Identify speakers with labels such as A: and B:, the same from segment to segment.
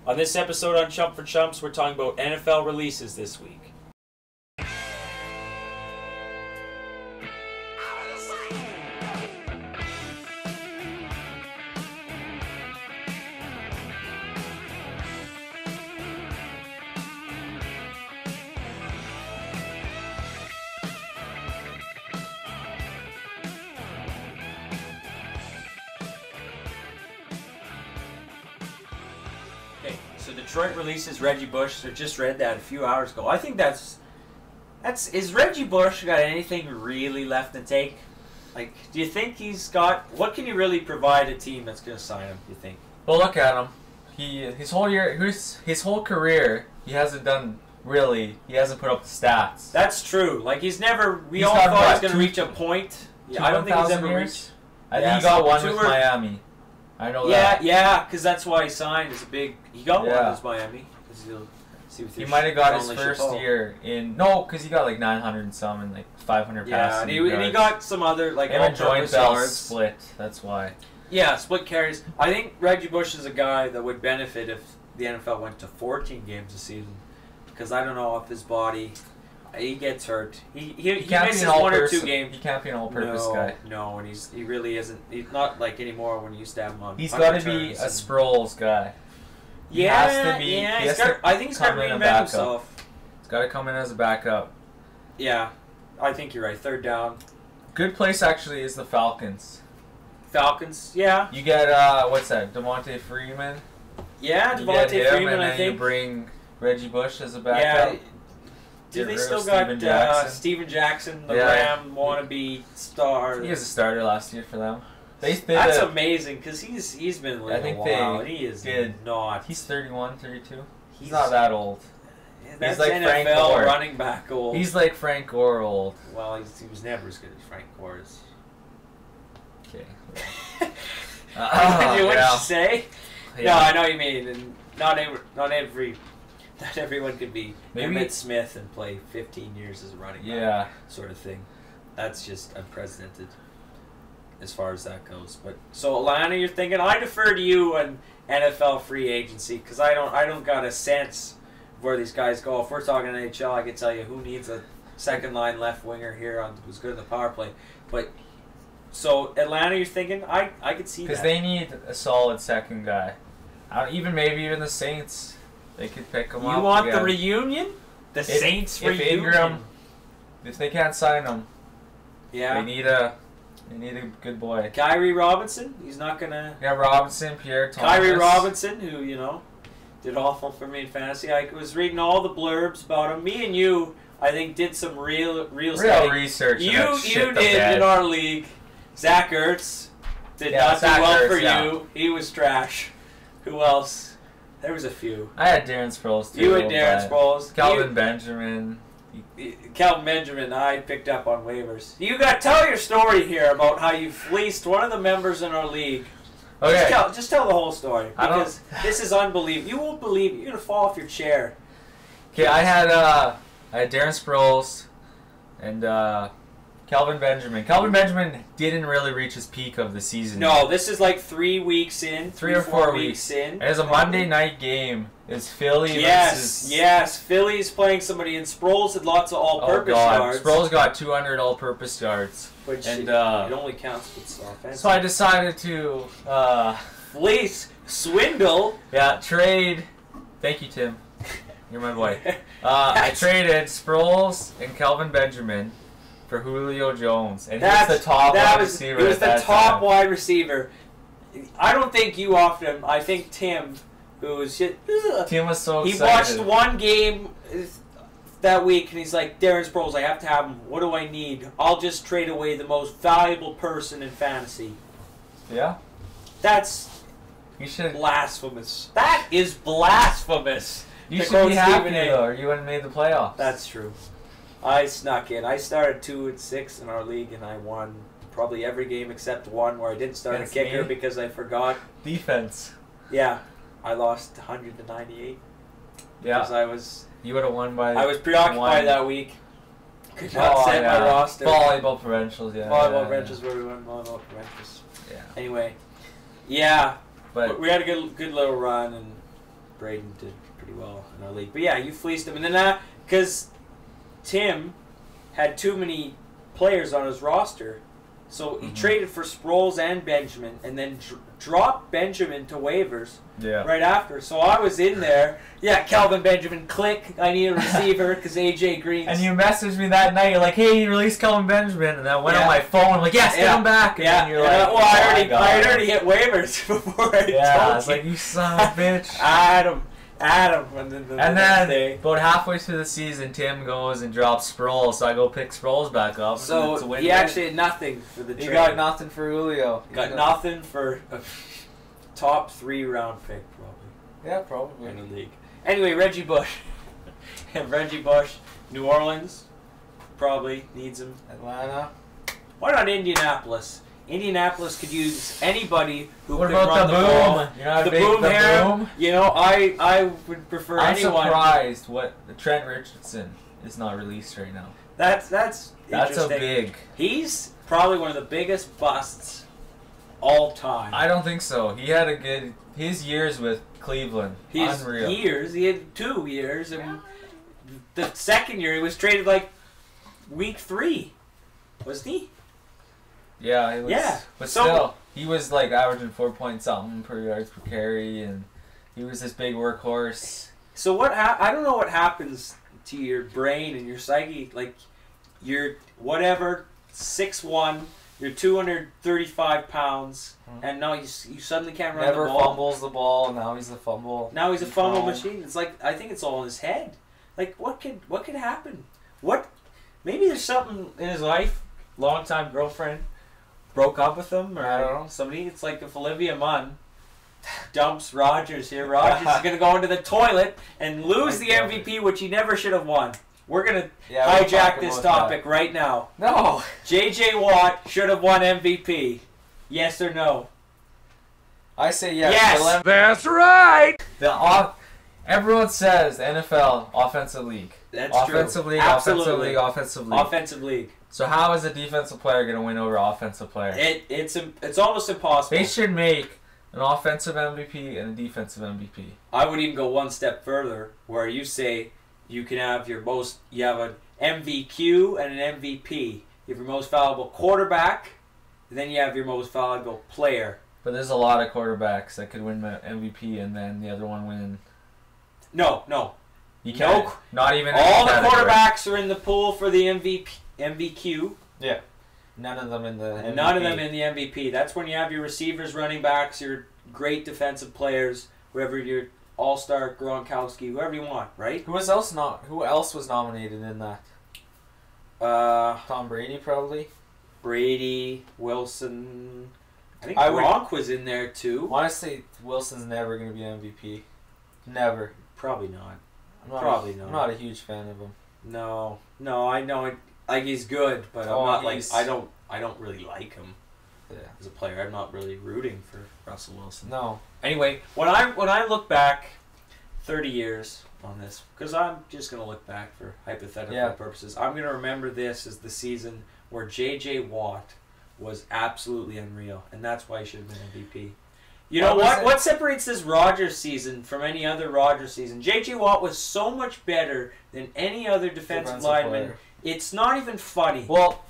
A: On this episode on Chump for Chumps, we're talking about NFL releases this week. So Detroit releases Reggie Bush. So just read that a few hours ago. I think that's is Reggie Bush got anything really left to take? Like, do you think he's got what can you really provide a team that's going to sign him? Do you think?
B: Well, look at him. His whole career he hasn't done really. He hasn't put up the stats.
A: That's true. Like he's never. We
B: He's
A: all
B: got
A: thought he was
B: what,
A: going to reach a point. Yeah, I don't think he's ever reached.
B: I think he got one with Miami. I know that.
A: Yeah, because that's why he signed. It's a big. He got one with Miami. He'll see with
B: he might have got his first year in because he got like 900 and some and like 500 passes.
A: Yeah, and he got some other like
B: joint bells split. That's why.
A: Yeah, split carries. I think Reggie Bush is a guy that would benefit if the NFL went to 14 games a season, because I don't know if his body. He gets hurt. He misses one or two games.
B: He can't be an all-purpose guy.
A: No, and he really isn't. He's not like anymore when you used to have him on.
B: He's got to be a Sproles guy. He has to be.
A: I think he's got to reinvent himself.
B: He's got to come in as a backup.
A: Yeah, I think you're right. Third down.
B: Good place actually is the Falcons.
A: Falcons, yeah.
B: You get what's that? Devontae Freeman.
A: Yeah, Devontae Freeman. I think
B: you bring Reggie Bush as a backup.
A: Yeah. Do they still got Steven Jackson, the Ram wannabe star?
B: He was a starter last year for them.
A: That's amazing because he's been with a while. He is not.
B: He's 31, 32. He's not that old.
A: That's
B: he's like
A: NFL
B: Frank Gore.
A: Running back old.
B: He's like Frank Gore old.
A: Well, he was never as good as Frank Gore is.
B: Okay.
A: What did you say? Yeah. No, I know what you mean. And not everyone could be Emmitt Smith and play 15 years as a running back, sort of thing. That's just unprecedented as far as that goes. But so, Alana, you're thinking I defer to you on NFL free agency because I don't got a sense of where these guys go. If we're talking NHL, I can tell you who needs a second line left winger here who's good in the power play. But so Atlanta, you're thinking I could see that
B: because they need a solid second guy. Maybe even the Saints. They could pick him up.
A: You want the reunion? The Saints reunion?
B: If they can't sign him,
A: they
B: need a good boy.
A: Kyrie Robinson? He's not gonna.
B: Yeah, Robinson, Pierre Thomas.
A: Kyrie Robinson, who did awful for me in fantasy. I was reading all the blurbs about him. Me and you, I think, did some real
B: research.
A: You did in our league. Zach Ertz did not do well for you. He was trash. Who else? There was a few.
B: I had Darren Sproles too.
A: You had Darren Sproles.
B: Calvin Benjamin.
A: Calvin Benjamin, I picked up on waivers. You got to tell your story here about how you fleeced one of the members in our league.
B: Okay.
A: Just tell the whole story because this is unbelievable. You won't believe it. You're gonna fall off your chair.
B: Okay, I had Darren Sproles and Calvin Benjamin. Calvin Benjamin didn't really reach his peak of the season.
A: No, this is like 3 weeks in. 3 or 4 weeks in.
B: And it's a Monday night game. It's Philly
A: versus... Yes, Philly's playing somebody, and Sproles had lots of all-purpose yards.
B: Sproles got 200 all-purpose yards.
A: Which it only counts with offense.
B: So I decided to...
A: fleece, swindle.
B: Yeah, trade... Thank you, Tim. You're my boy. I traded Sproles and Calvin Benjamin for Julio Jones, and he was the top wide receiver.
A: He was the top wide receiver. I don't think you offered him. I think Tim, who was just...
B: Tim was so excited.
A: He watched one game that week, and he's like, Darren Sproles, I have to have him. What do I need? I'll just trade away the most valuable person in fantasy.
B: Yeah?
A: That's blasphemous. That is blasphemous.
B: You should be happy, though, or you wouldn't have made the playoffs.
A: That's true. I snuck in. I started 2-6 in our league, and I won probably every game except one where I didn't start a kicker because I forgot.
B: Defense.
A: Yeah. I lost 100-98.
B: Yeah.
A: Because
B: you would have won by...
A: I was preoccupied that week. Could not set my roster.
B: Volleyball provincials, yeah.
A: Volleyball provincials where we won volleyball provincials.
B: Yeah.
A: Anyway. Yeah. But we had a good little run, and Braden did pretty well in our league. But yeah, you fleeced him. And then because Tim had too many players on his roster, so he traded for Sproles and Benjamin, and then dropped Benjamin to waivers right after. So I was in there. Yeah, Kelvin Benjamin, click. I need a receiver because AJ Green's.
B: And you messaged me that night. You're like, hey, you released Kelvin Benjamin. And I went on my phone. I'm like, yes, get him back. And then you're like,
A: well, I had already hit waivers before I told you.
B: I was like, you son of a bitch.
A: Adam.
B: And then about halfway through the season, Tim goes and drops Sproles, so I go pick Sproles back up.
A: So he actually had nothing for the trade.
B: He got nothing for Julio.
A: Got nothing for a top 3 round pick, probably.
B: Yeah, probably.
A: In the league. Anyway, Reggie Bush. Reggie Bush, New Orleans, probably needs him.
B: Atlanta.
A: Why not Indianapolis? Indianapolis could use anybody who
B: could
A: run the ball.
B: You know, the boom.
A: You know, I would prefer anyone.
B: I'm surprised Trent Richardson is not released right now.
A: That's
B: a big.
A: He's probably one of the biggest busts all time.
B: I don't think so. He had his years with Cleveland. Unreal.
A: He had 2 years, and the second year he was traded like week 3, wasn't he?
B: Yeah, he was. Yeah, but still, he was like averaging 4 point something per yards per carry, and he was this big workhorse.
A: So I don't know what happens to your brain and your psyche. Like, you're 6'1", you're 235 pounds, and now you suddenly can't run the ball.
B: Never fumbles the ball. Now he's a fumble.
A: Now he's a fumble machine. It's like, I think it's all in his head. Like, what could happen? Maybe there's something in his life. Longtime girlfriend broke up with him, or
B: I don't know.
A: Somebody. It's like if Olivia Munn dumps Rodgers here. Rodgers is going to go into the toilet and lose the MVP, which he never should have won. We're going to hijack this topic right now.
B: No.
A: J.J. Watt should have won MVP. Yes or no?
B: I say yes.
A: Yes. That's right.
B: Everyone says the NFL offensive league.
A: That's
B: offensive
A: true.
B: League,
A: Absolutely.
B: offensive league.
A: Offensive league.
B: So how is a defensive player going to win over offensive player?
A: It's almost impossible.
B: They should make an offensive MVP and a defensive MVP.
A: I would even go one step further, where you say you can have you have an MVQ and an MVP. You have your most valuable quarterback, and then you have your most valuable player.
B: But there's a lot of quarterbacks that could win the MVP and then the other one win.
A: No.
B: You can't. Not even
A: all the quarterbacks are in the pool for the MVQ.
B: Yeah. None of them in the MVP.
A: None of them in the MVP. That's when you have your receivers, running backs, your great defensive players, whoever your all-star Gronkowski, whoever you want, right?
B: Who else was nominated in that? Tom Brady, probably.
A: Brady, Wilson. I think Gronk was in there too.
B: Honestly, Wilson's never going to be MVP. Never.
A: Probably not.
B: I'm not a huge fan of him.
A: No, I know it. Like, he's good, but I'm not like I don't really like him as a player. I'm not really rooting for Russell Wilson.
B: No.
A: Anyway, when I look back 30 years on this, because I'm just gonna look back for hypothetical purposes, I'm gonna remember this as the season where J.J. Watt was absolutely unreal, and that's why he should have been MVP. You know what? What separates this Rodgers season from any other Rodgers season? J.J. Watt was so much better than any other defensive lineman. Player. It's not even funny.
B: Well,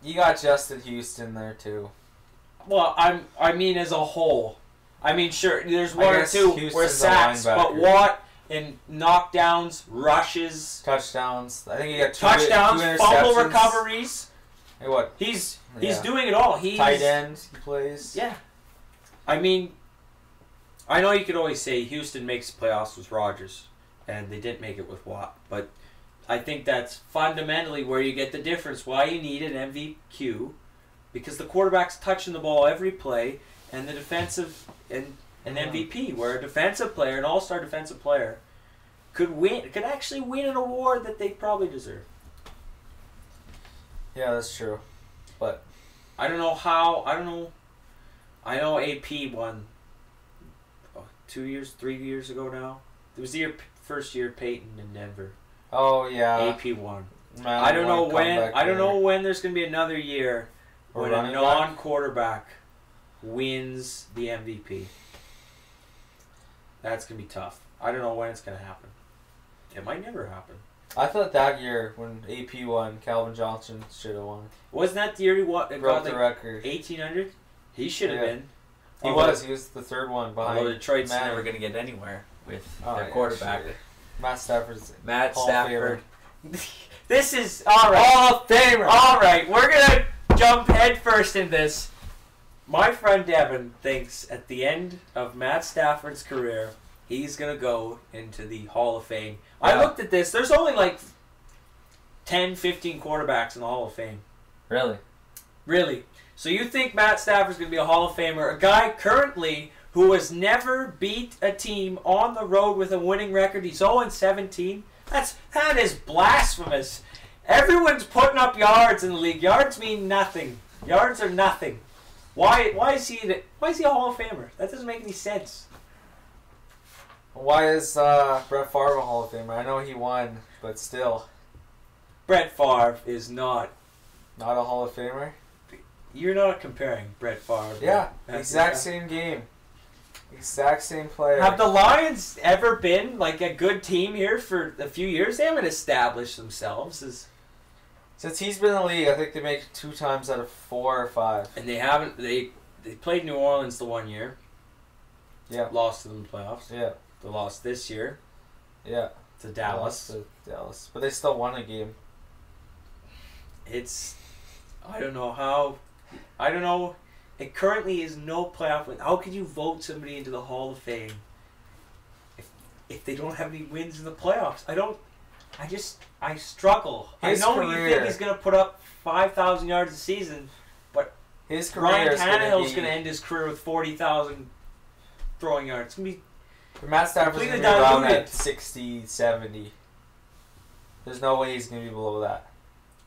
B: you got Justin Houston there too.
A: Well, I mean as a whole. I mean, sure, there's one or two where sacks, but Watt in knockdowns, rushes,
B: touchdowns. I think he got two
A: fumble recoveries.
B: Hey, what?
A: He's doing it all. He's
B: tight end. He plays.
A: Yeah. I mean, I know you could always say Houston makes the playoffs with Rodgers, and they didn't make it with Watt, but I think that's fundamentally where you get the difference. Why you need an MVQ, because the quarterback's touching the ball every play, and the defensive and an MVP, where a defensive player, an all-star defensive player, could actually win an award that they probably deserve.
B: Yeah, that's true, but
A: I don't know how. I know AP won 3 years ago now. It was the first year Peyton in Denver.
B: Oh yeah.
A: AP won. I don't know when. I don't know when there's going to be another year when a non-quarterback wins the MVP. That's going to be tough. I don't know when it's going to happen. It might never happen.
B: I thought that year when AP won, Calvin Johnson should have won.
A: Wasn't that the year he
B: broke the record?
A: 1,800? He should have been.
B: He was the third one behind.
A: Although Detroit's never going to get anywhere with their quarterback.
B: Sure. Matt Stafford.
A: This is all right.
B: Hall of Famer.
A: All right, we're gonna jump headfirst in this. My friend Devon thinks at the end of Matt Stafford's career, he's gonna go into the Hall of Fame. Yeah. I looked at this. There's only like 10, 15 quarterbacks in the Hall of Fame.
B: Really?
A: Really. So you think Matt Stafford's going to be a Hall of Famer, a guy currently who has never beat a team on the road with a winning record. He's 0-17. That is blasphemous. Everyone's putting up yards in the league. Yards mean nothing. Yards are nothing. Why is he a Hall of Famer? That doesn't make any sense.
B: Why is Brett Favre a Hall of Famer? I know he won, but still.
A: Brett Favre is not
B: a Hall of Famer?
A: You're not comparing Brett Favre.
B: Yeah, exact same game. Exact same player.
A: Have the Lions ever been like a good team here for a few years? They haven't established themselves as...
B: Since he's been in the league, I think they make it 2 times out of 4 or 5.
A: And they haven't... They played New Orleans the one year.
B: Yeah.
A: Lost to them in the playoffs.
B: Yeah.
A: They lost this year.
B: Yeah.
A: To Dallas.
B: But they still won a game.
A: It's... I don't know how... I don't know. It currently is no playoff win. How could you vote somebody into the Hall of Fame if they don't have any wins in the playoffs? I struggle. I know you think he's going to put up 5,000 yards a season, but
B: his career
A: Ryan Tannehill's going to end his career with 40,000 throwing yards. It's going to be
B: Matt Stafford's going to be around at 60, 70. There's no way he's going to be below that.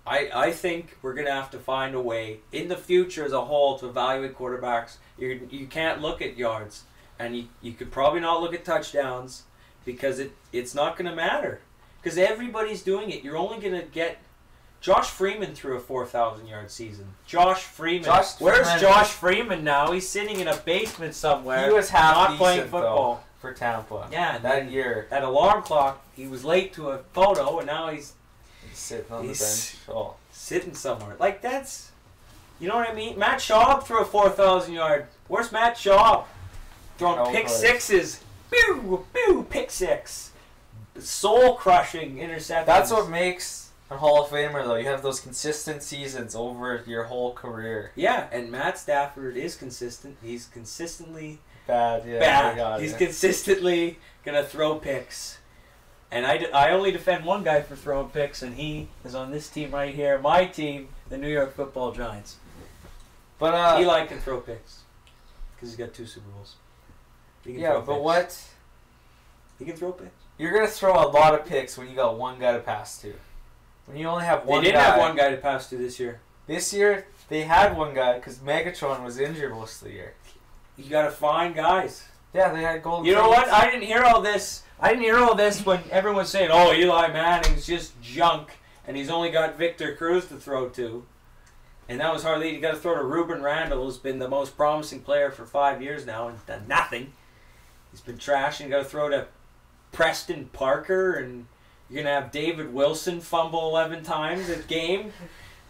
A: I think we're going to have to find a way in the future as a whole to evaluate quarterbacks. You can't look at yards, and you could probably not look at touchdowns because it's not going to matter. Because everybody's doing it. You're only going to get... Josh Freeman threw a 4,000-yard season. Where's Josh Freeman now? He's sitting in a basement somewhere.
B: He was half
A: not playing football.
B: Though, for Tampa.
A: Yeah,
B: that year.
A: That alarm clock, he was late to a photo, and now he's
B: sitting on the bench. Oh.
A: Sitting somewhere. Like, that's... You know what I mean? Matt Schaub threw a 4,000-yard. Where's Matt Schaub? Throwing pick sixes. Pew! Pew! Pick six. Soul-crushing interceptions.
B: That's what makes a Hall of Famer, though. You have those consistent seasons over your whole career.
A: Yeah, and Matt Stafford is consistent. He's consistently...
B: Bad, yeah.
A: He's consistently going to throw picks. And I only defend one guy for throwing picks, and he is on this team right here. My team, the New York Football Giants. But Eli can throw picks because he's got 2 Super Bowls.
B: Yeah, but what?
A: He can throw picks.
B: You're going to throw a lot of picks when you got one guy to pass to. When you only have one guy.
A: They didn't have one guy to pass to this year.
B: This year, they had one guy because Megatron was injured most of the year.
A: You got to find guys.
B: Yeah, they had Golden
A: You know what? I didn't hear all this when everyone was saying, oh, Eli Manning's just junk, and he's only got Victor Cruz to throw to. And that was hardly... You got to throw to Ruben Randle, who's been the most promising player for 5 years now and done nothing. He's been trash. And you got to throw to Preston Parker, and you're going to have David Wilson fumble 11 times a game.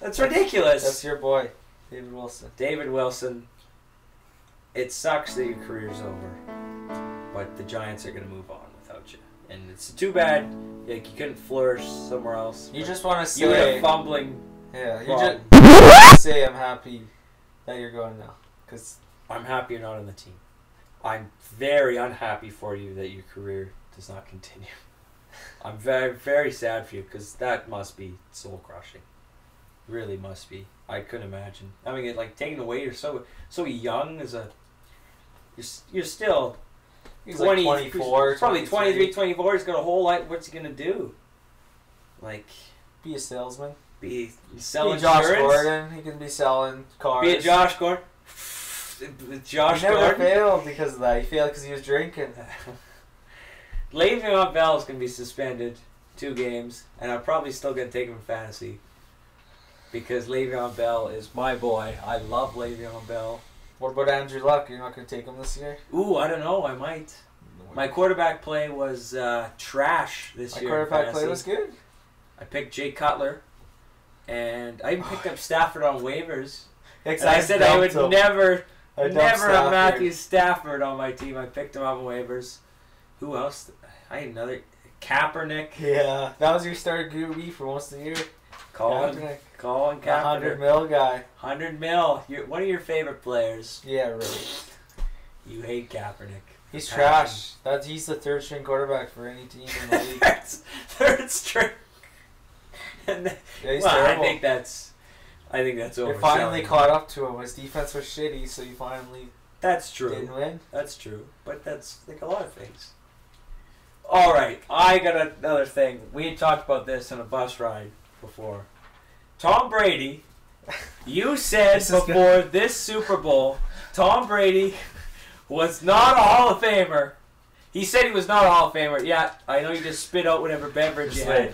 A: That's ridiculous.
B: That's your boy, David Wilson.
A: David Wilson. It sucks that your career's over, but the Giants are going to move on without you. And it's too bad you couldn't flourish somewhere else.
B: You just want to say...
A: You were fumbling.
B: Yeah, you just say I'm happy that you're going now. Cause
A: I'm happy you're not on the team. I'm very unhappy for you that your career does not continue. I'm very, very sad for you because that must be soul-crushing. Really must be. I couldn't imagine. I mean, like, taking away, you're so young as a... You're still...
B: He's 20, like 24.
A: Probably 23, 24. He's got a whole life. What's he going to do? Like...
B: Be a salesman.
A: Sell
B: insurance. Josh Gordon. He can be selling cars.
A: Be a Josh Gordon. Josh
B: Gordon. He never failed because of that. He failed because he was drinking.
A: Le'Veon Bell is going to be suspended 2 games, and I'm probably still going to take him in fantasy because Le'Veon Bell is my boy. I love Le'Veon Bell.
B: What about Andrew Luck? You're not going to take him this year?
A: Ooh, I don't know. I might. My quarterback play was trash this year.
C: My quarterback play was good.
A: I picked Jay Cutler, and I even picked up Stafford on waivers. And
C: I
A: said I would never have Matthew Stafford on my team. I picked him up on waivers. Who else? I had another Kaepernick.
C: Yeah, that was your starter QB for most of the year.
A: Colin Kaepernick.
C: The 100 mil guy.
A: 100 mil. One of your favorite players.
C: Yeah, right.
A: You hate Kaepernick.
C: He's trash. He's the third string quarterback for any team in the league.
A: Third string. Yeah, he's terrible. I think that's over.
C: It finally caught up to him. His defense was shitty, so he finally didn't win.
A: That's true. But that's like a lot of things. All right, I got another thing. We had talked about this on a bus ride before. Tom Brady, you said before this Super Bowl, Tom Brady was not a Hall of Famer. He said he was not a Hall of Famer. Yeah, I know you just spit out whatever beverage you had.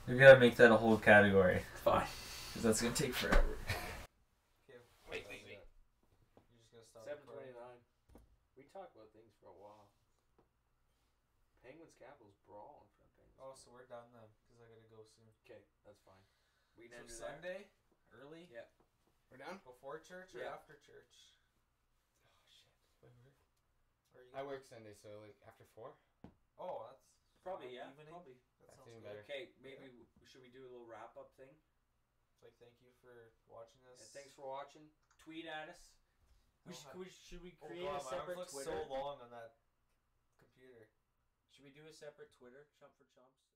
B: You gotta make that a whole category.
A: Fine.
B: Because that's gonna take forever.
A: Wait. You're just gonna stop 7:29. We talked about things for a while. Penguins Capitals brawl in front of Penguins.
C: Oh, so we're done then, because I gotta go soon.
A: Okay, that's fine. We
C: can do Sunday, early.
A: Yeah.
C: We're done before church or after church.
D: Oh shit. I work Sunday, so like after 4.
C: Oh, that's
A: probably
C: evening.
A: Probably.
D: That sounds even better.
A: Okay, maybe should we do a little wrap up thing?
C: It's like thank you for watching this.
A: And thanks for watching. Tweet at us. Should we create a separate Twitter?
C: So long on that computer.
A: Should we do a separate Twitter, Chump for Chumps?